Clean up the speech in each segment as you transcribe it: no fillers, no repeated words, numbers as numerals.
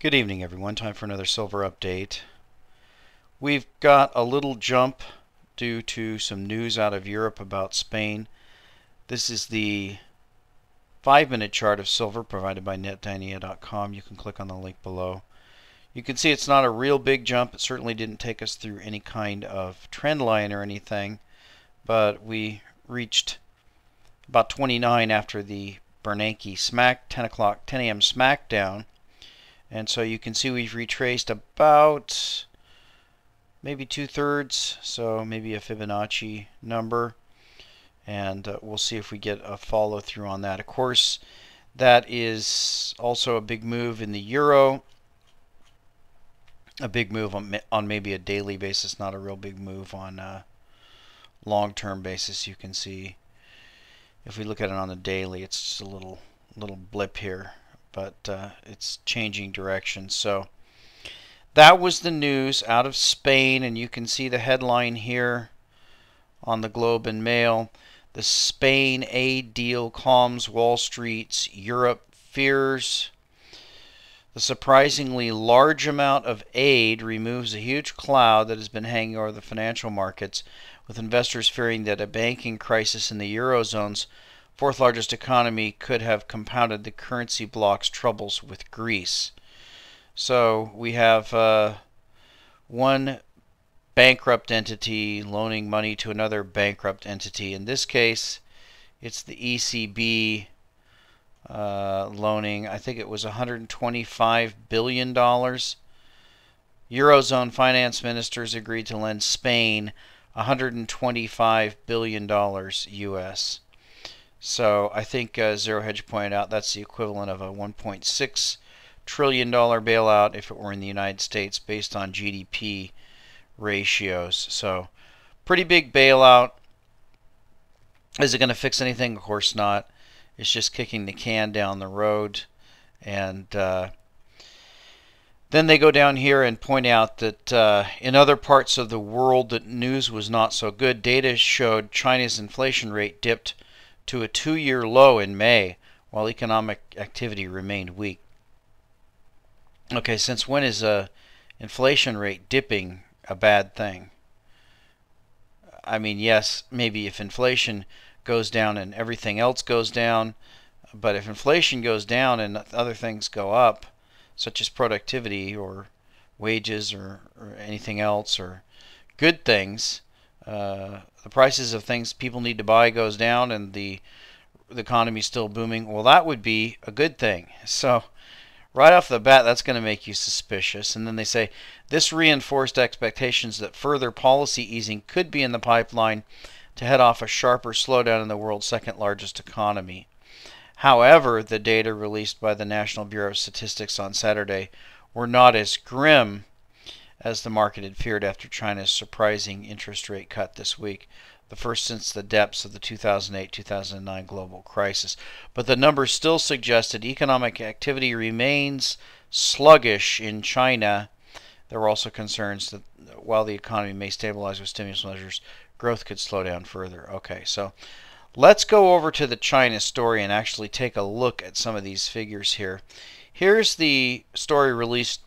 Good evening, everyone. Time for another silver update. We've got a little jump due to some news out of Europe about Spain. This is the 5-minute chart of silver provided by netdania.com. You can click on the link below. You can see it's not a real big jump. It certainly didn't take us through any kind of trend line or anything, but we reached about 29 after the Bernanke 10 a.m. smackdown. And so you can see we've retraced about maybe 2/3, so maybe a Fibonacci number. And we'll see if we get a follow through on that. Of course, that is also a big move in the euro. A big move on maybe a daily basis, not a real big move on a long-term basis. You can see if we look at it on the daily, it's just a little blip here. But it's changing direction. So that was the news out of Spain, and you can see the headline here on the Globe and Mail. The Spain aid deal calms Wall Street's Europe fears. The surprisingly large amount of aid removes a huge cloud that has been hanging over the financial markets, with investors fearing that a banking crisis in the Eurozone's fourth largest economy could have compounded the currency bloc's troubles with Greece. So we have one bankrupt entity loaning money to another bankrupt entity. In this case, it's the ECB loaning, I think it was $125 billion. Eurozone finance ministers agreed to lend Spain $125 billion US. So I think Zero Hedge pointed out that's the equivalent of a $1.6 trillion bailout if it were in the United States based on GDP ratios. So pretty big bailout. Is it going to fix anything? Of course not. It's just kicking the can down the road. And then they go down here and point out that in other parts of the world that news was not so good. Data showed China's inflation rate dipped to a 2-year low in May, while economic activity remained weak. Okay, since when is a inflation rate dipping a bad thing? I mean, yes, maybe if inflation goes down and everything else goes down, but if inflation goes down and other things go up, such as productivity or wages or anything else or good things, the prices of things people need to buy goes down and the economy is still booming, well, that would be a good thing. So right off the bat, that's going to make you suspicious. And then they say this reinforced expectations that further policy easing could be in the pipeline to head off a sharper slowdown in the world's second largest economy. However, the data released by the National Bureau of Statistics on Saturday were not as grim as the market had feared after China's surprising interest rate cut this week, the first since the depths of the 2008-2009 global crisis. But the numbers still suggested economic activity remains sluggish in China. There were also concerns that while the economy may stabilize with stimulus measures, growth could slow down further. Okay, so let's go over to the China story and actually take a look at some of these figures here. Here's the story released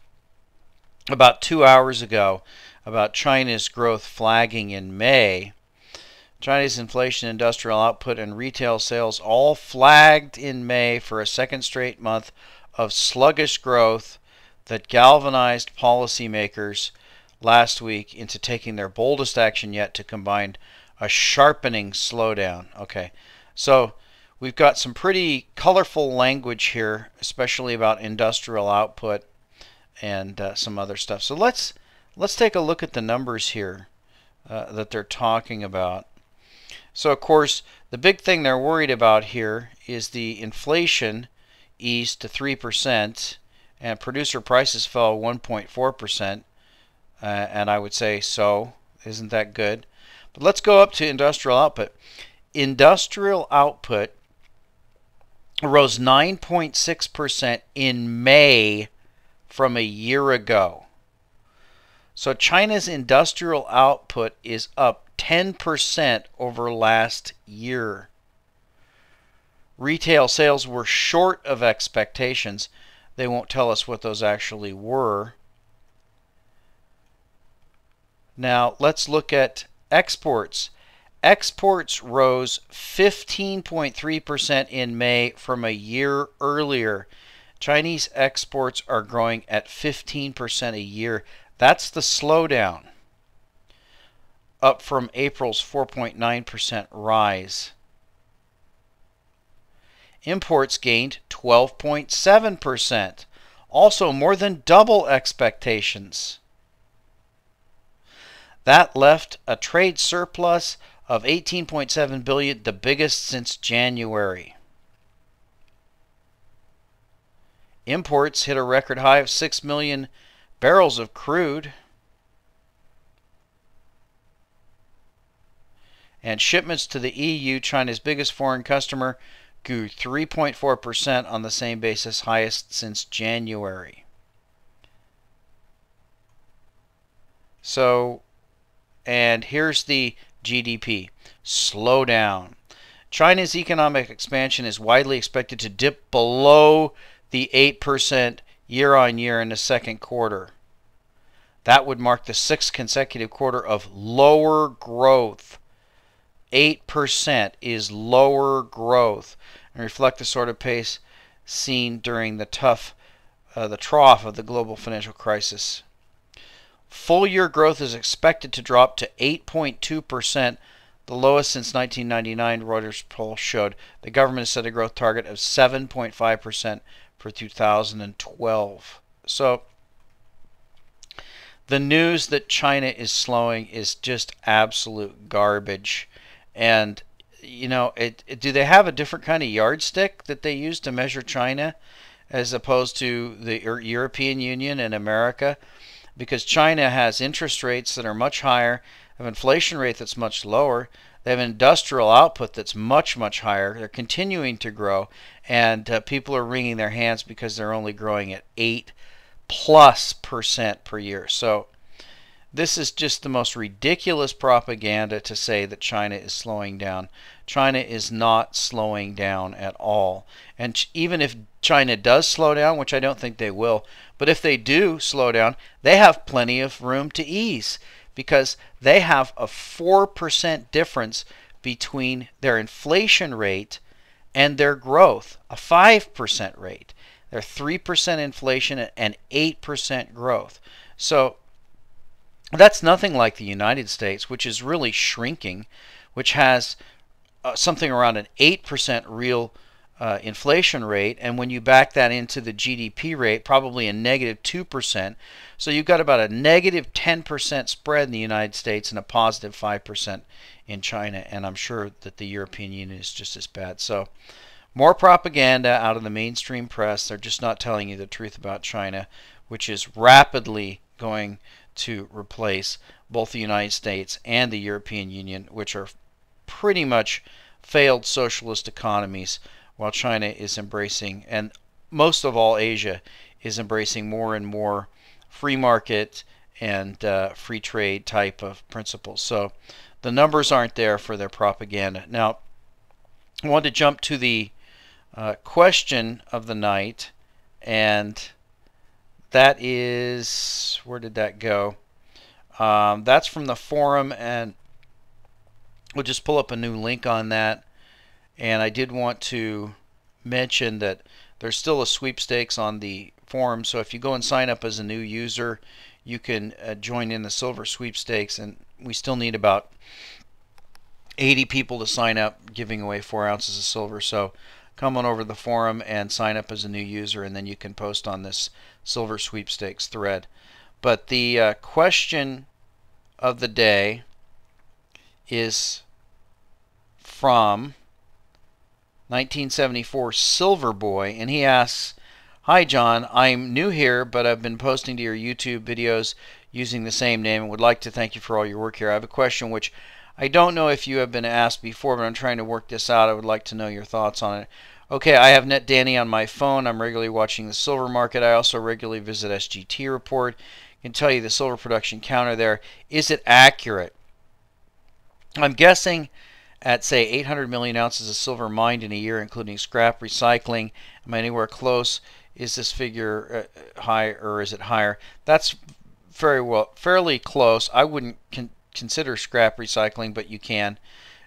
about 2 hours ago about China's growth flagging in May. China's inflation, industrial output, and retail sales all flagged in May for a second straight month of sluggish growth that galvanized policymakers last week into taking their boldest action yet to combine a sharpening slowdown. Okay, so we've got some pretty colorful language here, especially about industrial output and some other stuff. So let's take a look at the numbers here that they're talking about. So of course the big thing they're worried about here is the inflation eased to 3% and producer prices fell 1.4%, and I would say, so isn't that good? But let's go up to industrial output. Industrial output rose 9.6% in May from a year ago. So China's industrial output is up 10% over last year. Retail sales were short of expectations. they won't tell us what those actually were. Now let's look at exports. Exports rose 15.3% in May from a year earlier. Chinese exports are growing at 15% a year. That's the slowdown, up from April's 4.9% rise. Imports gained 12.7%, also more than double expectations. That left a trade surplus of $18.7 billion, the biggest since January. Imports hit a record high of 6 million barrels of crude. And shipments to the EU, China's biggest foreign customer, grew 3.4% on the same basis, highest since January. So, and here's the GDP. Slow down. China's economic expansion is widely expected to dip below the 8% year-on-year in the second quarter. That would mark the 6th consecutive quarter of lower growth. 8% is lower growth, and reflect the sort of pace seen during the trough of the global financial crisis. Full-year growth is expected to drop to 8.2%, the lowest since 1999, Reuters poll showed. The government has set a growth target of 7.5% for 2012. So the news that China is slowing is just absolute garbage. And, you know, do they have a different kind of yardstick that they use to measure China as opposed to the European Union and America? Because China has interest rates that are much higher, have an inflation rate that's much lower, they have an industrial output that's much, much higher, they're continuing to grow, and people are wringing their hands because they're only growing at 8+% per year. So this is just the most ridiculous propaganda to say that China is slowing down. China is not slowing down at all. And even if China does slow down, which I don't think they will, but if they do slow down, they have plenty of room to ease because they have a 4% difference between their inflation rate and their growth, a 5% rate. They're 3% inflation and 8% growth. So that's nothing like the United States, which is really shrinking, which has something around an 8% real inflation rate, and when you back that into the GDP rate, probably a negative 2%. So you've got about a negative 10% spread in the United States and a positive 5% in China, and I'm sure that the European Union is just as bad. So more propaganda out of the mainstream press. They're just not telling you the truth about China, which is rapidly going to replace both the United States and the European Union, which are pretty much failed socialist economies, while China is embracing, and most of all Asia is embracing more and more free market and free trade type of principles. So the numbers aren't there for their propaganda. Now, I want to jump to the question of the night, and that is, where did that go? That's from the forum, and we'll just pull up a new link on that. And I did want to mention that there's still a sweepstakes on the forum, so if you go and sign up as a new user, you can join in the silver sweepstakes, and we still need about 80 people to sign up, giving away 4 ounces of silver. So come on over to the forum and sign up as a new user, and then you can post on this silver sweepstakes thread. But the question of the day is from 1974 Silver Boy, and he asks, "Hi John, I'm new here, but I've been posting to your YouTube videos using the same name and would like to thank you for all your work here. I have a question which I don't know if you have been asked before, but I'm trying to work this out. I would like to know your thoughts on it. Okay, I have NetDanny on my phone. I'm regularly watching the silver market. I also regularly visit SGT Report. I can tell you the silver production counter there. Is it accurate? I'm guessing at, say, 800 million ounces of silver mined in a year, including scrap, recycling. Am I anywhere close? is this figure high or is it higher? That's fairly close. I wouldn't consider scrap recycling, but you can,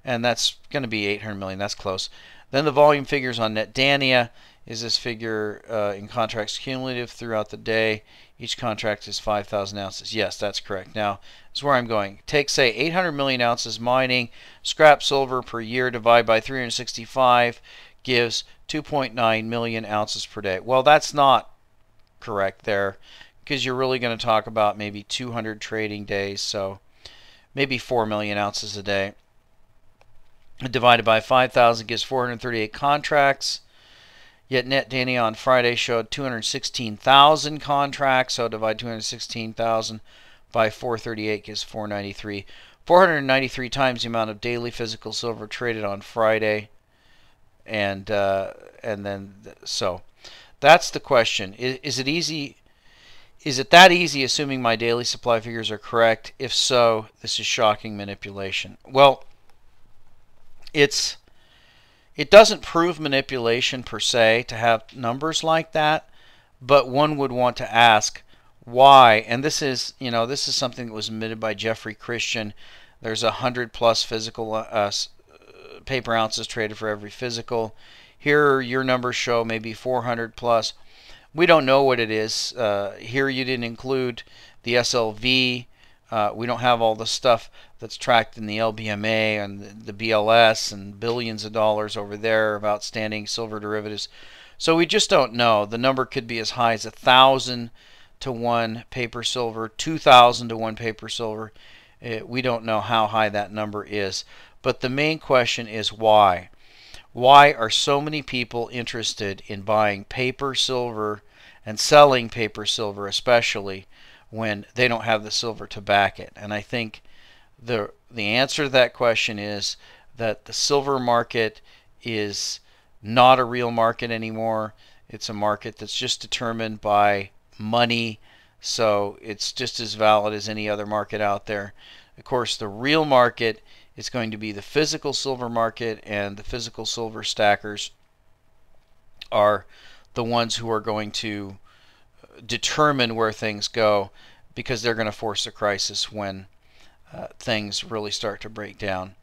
and that's going to be 800 million. That's close. Then the volume figures on Netdania is this figure in contracts cumulative throughout the day. Each contract is 5,000 ounces. Yes, that's correct. Now, this is where I'm going. Take, say, 800 million ounces mining, scrap silver per year, divide by 365, gives 2.9 million ounces per day. Well, that's not correct there, because you're really going to talk about maybe 200 trading days, so maybe 4 million ounces a day. Divided by 5,000 gives 438 contracts. Yet Netdania on Friday showed 216,000 contracts, so divide 216,000 by 438 gives 493. 493 times the amount of daily physical silver traded on Friday, and then so that's the question. Is it easy? Is it that easy, assuming my daily supply figures are correct? If so, this is shocking manipulation. Well, it doesn't prove manipulation per se to have numbers like that, but one would want to ask why. And this is, this is something that was admitted by Jeffrey Christian. There's 100+ physical paper ounces traded for every physical. Here, your numbers show maybe 400+. We don't know what it is. Here, you didn't include the SLV. We don't have all the stuff that's tracked in the LBMA and the BLS and billions of dollars over there of outstanding silver derivatives. So we just don't know. The number could be as high as 1,000 to 1 paper silver, 2,000 to 1 paper silver. We don't know how high that number is. But the main question is why? Why are so many people interested in buying paper silver and selling paper silver, especially when they don't have the silver to back it? And I think the answer to that question is that the silver market is not a real market anymore. It's a market that's just determined by money, so it's just as valid as any other market out there. Of course, the real market is going to be the physical silver market, and the physical silver stackers are the ones who are going to determine where things go, because they're going to force a crisis when things really start to break down.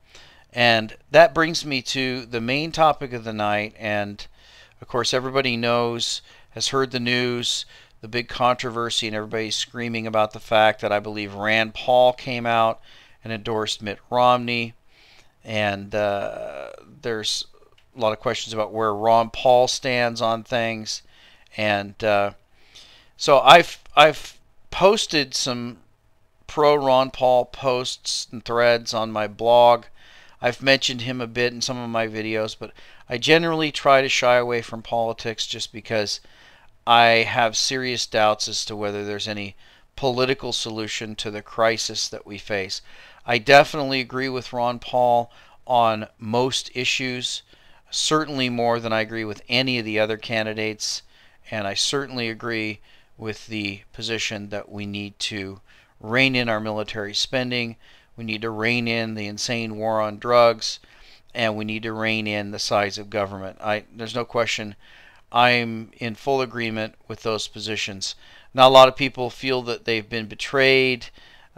And that brings me to the main topic of the night. And of course, everybody knows, has heard the news, the big controversy, and everybody's screaming about the fact that I believe Rand Paul came out and endorsed Mitt Romney. And there's a lot of questions about where Ron Paul stands on things. And so I've posted some pro Ron Paul posts and threads on my blog. I've mentioned him a bit in some of my videos, but I generally try to shy away from politics just because I have serious doubts as to whether there's any political solution to the crisis that we face. I definitely agree with Ron Paul on most issues, certainly more than I agree with any of the other candidates, and I certainly agree with the position that we need to rein in our military spending, we need to rein in the insane war on drugs, and we need to rein in the size of government. There's no question I'm in full agreement with those positions. Now, a lot of people feel that they've been betrayed.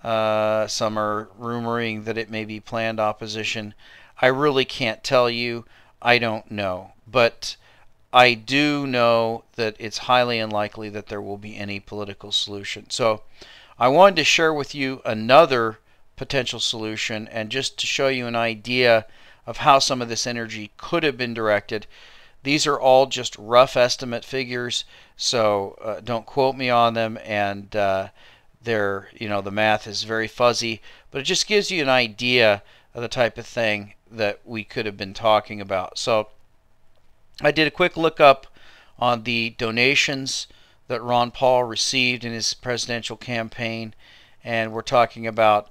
Some are rumoring that it may be planned opposition. I really can't tell you. I don't know. But I do know that it's highly unlikely that there will be any political solution. So I wanted to share with you another potential solution, and just to show you an idea of how some of this energy could have been directed. These are all just rough estimate figures, so don't quote me on them, and the math is very fuzzy, but it just gives you an idea of the type of thing that we could have been talking about. So I did a quick lookup on the donations that Ron Paul received in his presidential campaign, and we're talking about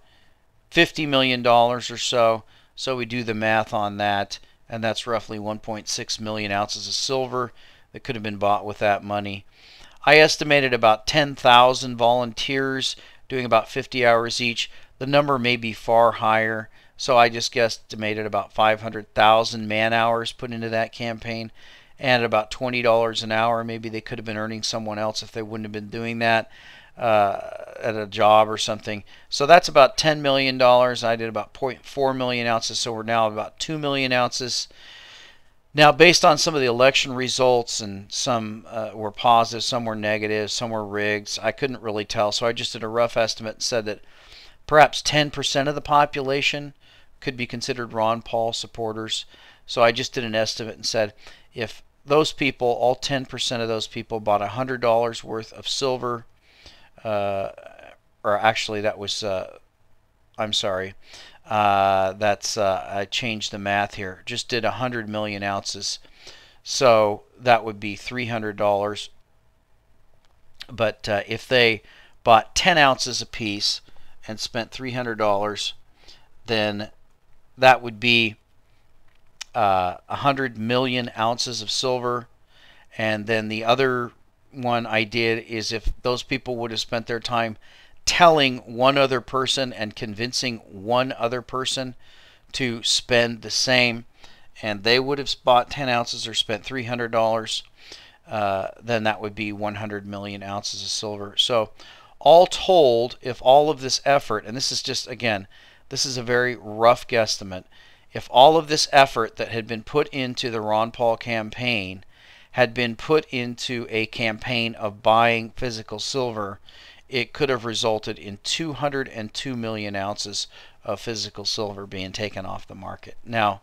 $50 million or so. So we do the math on that, and that's roughly 1.6 million ounces of silver that could have been bought with that money. I estimated about 10,000 volunteers doing about 50 hours each. The number may be far higher, so I just guesstimated about 500,000 man hours put into that campaign. and about $20 an hour. Maybe they could have been earning someone else if they wouldn't have been doing that at a job or something. So that's about $10 million. I did about 0.4 million ounces, so we're now about 2 million ounces. Now, based on some of the election results, and some were positive, some were negative, some were rigged, I couldn't really tell. So I just did a rough estimate and said that perhaps 10% of the population could be considered Ron Paul supporters. So I just did an estimate and said if those people, all 10% of those people, bought $100 worth of silver, or actually that was, I'm sorry, I changed the math here. Just did 100 million ounces. So that would be $300. But if they bought 10 ounces apiece and spent $300, then that would be 100 million ounces of silver. And then the other one I did is if those people would have spent their time telling one other person and convincing one other person to spend the same, and they would have bought 10 ounces or spent $300, then that would be 100 million ounces of silver. So all told, if all of this effort, and this is just, again, this is a very rough guesstimate, if all of this effort that had been put into the Ron Paul campaign had been put into a campaign of buying physical silver, it could have resulted in 202 million ounces of physical silver being taken off the market. Now,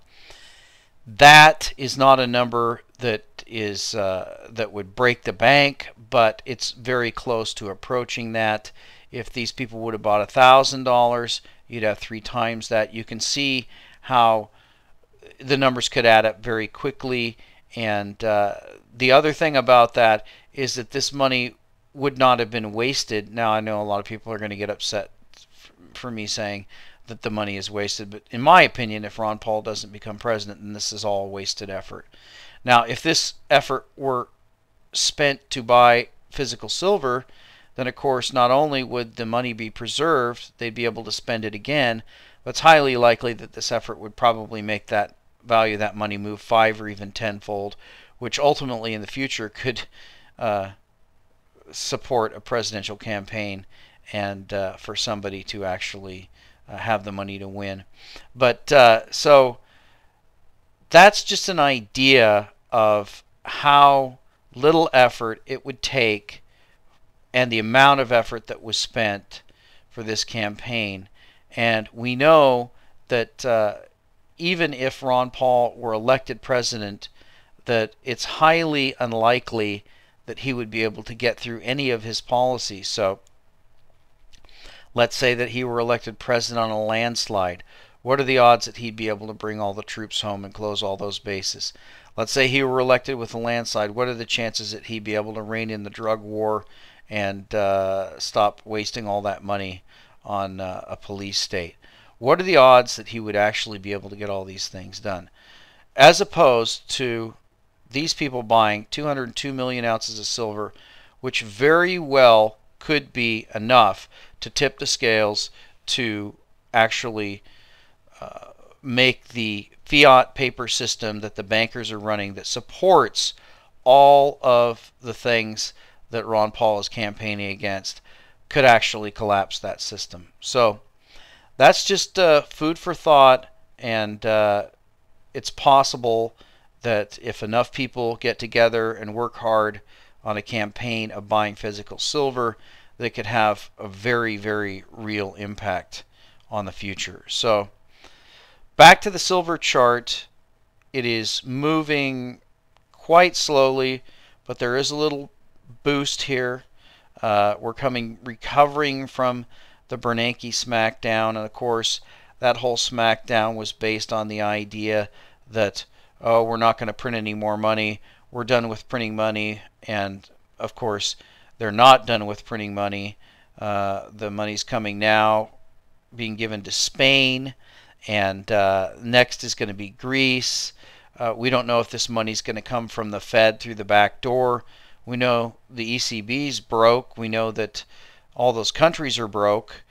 that is not a number that is that would break the bank, but it's very close to approaching that. If these people would have bought $1,000, you'd have 3 times that. You can see how the numbers could add up very quickly. And the other thing about that is that this money would not have been wasted. Now, I know a lot of people are going to get upset for me saying that the money is wasted, but in my opinion, if Ron Paul doesn't become president, then this is all wasted effort. Now, if this effort were spent to buy physical silver, then of course not only would the money be preserved, they'd be able to spend it again, but it's highly likely that this effort would probably make that value of that money move 5 or even 10-fold, which ultimately in the future could support a presidential campaign and for somebody to actually have the money to win. But so that's just an idea of how little effort it would take and the amount of effort that was spent for this campaign. And we know that even if Ron Paul were elected president, that it's highly unlikely that he would be able to get through any of his policies. So let's say that he were elected president on a landslide. What are the odds that he'd be able to bring all the troops home and close all those bases? Let's say he were elected with a landslide. What are the chances that he'd be able to rein in the drug war and stop wasting all that money on a police state? What are the odds that he would actually be able to get all these things done? As opposed to these people buying 202 million ounces of silver, which very well could be enough to tip the scales to actually make the fiat paper system that the bankers are running, that supports all of the things that Ron Paul is campaigning against, could actually collapse that system. So that's just food for thought, and it's possible that if enough people get together and work hard on a campaign of buying physical silver, they could have a very, very real impact on the future. So back to the silver chart. It is moving quite slowly, but there is a little boost here. We're recovering from the Bernanke smackdown, and of course that whole smackdown was based on the idea that, oh, we're not going to print any more money, we're done with printing money. And of course they're not done with printing money. The money's coming now, being given to Spain, and next is going to be Greece. We don't know if this money's going to come from the Fed through the back door. We know the ECB's broke. We know that all those countries are broke,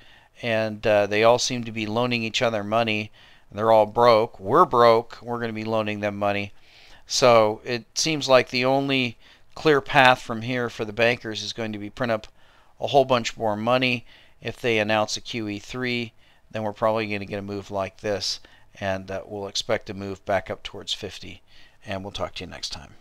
and they all seem to be loaning each other money. They're all broke. We're broke. We're going to be loaning them money. So it seems like the only clear path from here for the bankers is going to be print up a whole bunch more money. If they announce a QE3, then we're probably going to get a move like this, and we'll expect a move back up towards 50. And we'll talk to you next time.